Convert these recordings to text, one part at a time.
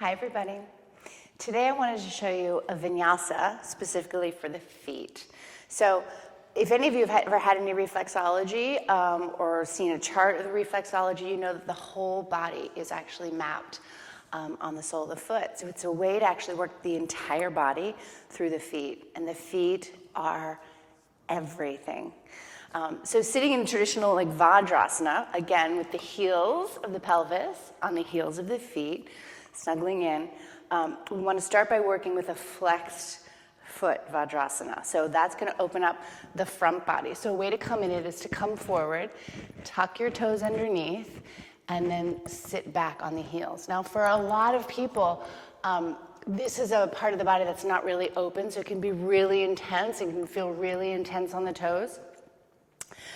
Hi everybody. Today I wanted to show you a vinyasa specifically for the feet. So if any of you have ever had any reflexology or seen a chart of the reflexology, you know that the whole body is actually mapped on the sole of the foot. So it's a way to actually work the entire body through the feet. And the feet are everything. So sitting in traditional like Vajrasana, again with the heels of the pelvis on the heels of the feet, snuggling in, we want to start by working with a flexed foot Vajrasana. So that's going to open up the front body. So a way to come in it is to come forward, tuck your toes underneath, and then sit back on the heels. Now for a lot of people, this is a part of the body that's not really open, so it can be really intense. It can feel really intense on the toes.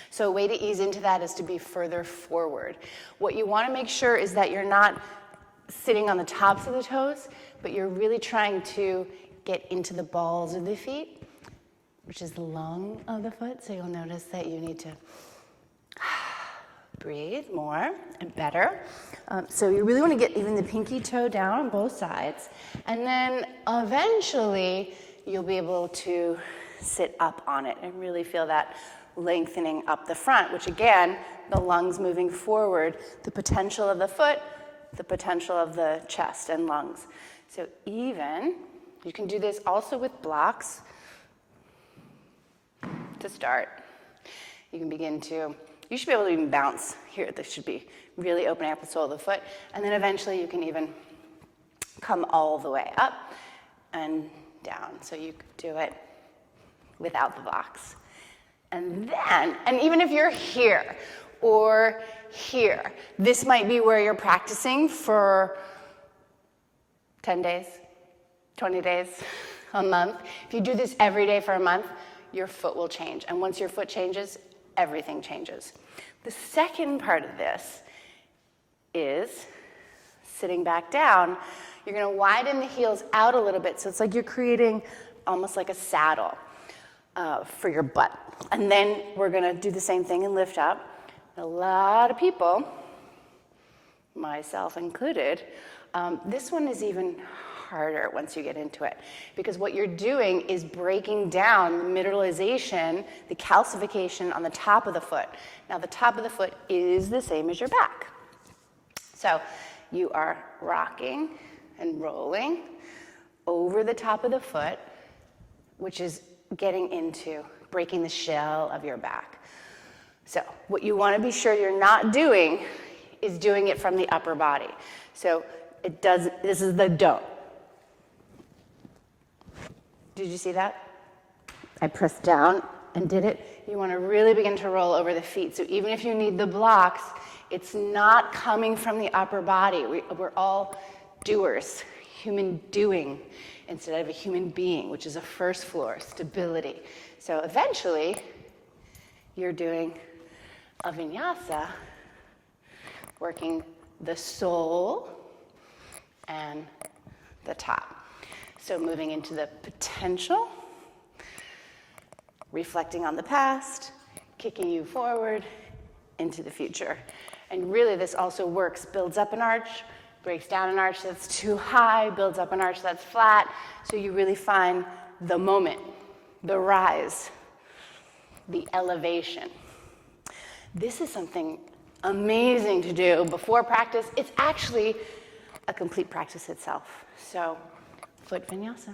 So a way to ease into that is to be further forward. What you want to make sure is that you're not sitting on the tops of the toes, but you're really trying to get into the balls of the feet, which is the lung of the foot. So you'll notice that you need to breathe more and better. So you really want to get even the pinky toe down on both sides. And then eventually you'll be able to sit up on it and really feel that lengthening up the front, which again, the lungs moving forward, the potential of the foot, the potential of the chest and lungs. So even, you can do this also with blocks to start. You can begin to, you should be able to even bounce here. This should be really opening up the sole of the foot. And then eventually you can even come all the way up and down. So you could do it without the blocks. And then, and even if you're here or here, this might be where you're practicing for 10 days, 20 days, a month. If you do this every day for a month, your foot will change. And once your foot changes, everything changes. The second part of this is sitting back down. You're going to widen the heels out a little bit. So it's like you're creating almost like a saddle for your butt. And then we're going to do the same thing and lift up. A lot of people, myself included, this one is even harder once you get into it, because what you're doing is breaking down the mineralization, the calcification on the top of the foot. Now the top of the foot is the same as your back. So you are rocking and rolling over the top of the foot, which is getting into breaking the shell of your back. So what you want to be sure you're not doing is doing it from the upper body. So it does, this is the don't. Did you see that? I pressed down and did it. You want to really begin to roll over the feet. So even if you need the blocks, it's not coming from the upper body. We're all doers, human doing, instead of a human being, which is a first floor, stability. So eventually, you're doing a vinyasa, working the sole and the top. So moving into the potential, reflecting on the past, kicking you forward into the future. And really this also works, builds up an arch, breaks down an arch that's too high, builds up an arch that's flat, so you really find the moment, the rise, the elevation. This is something amazing to do before practice. It's actually a complete practice itself. So, foot vinyasa.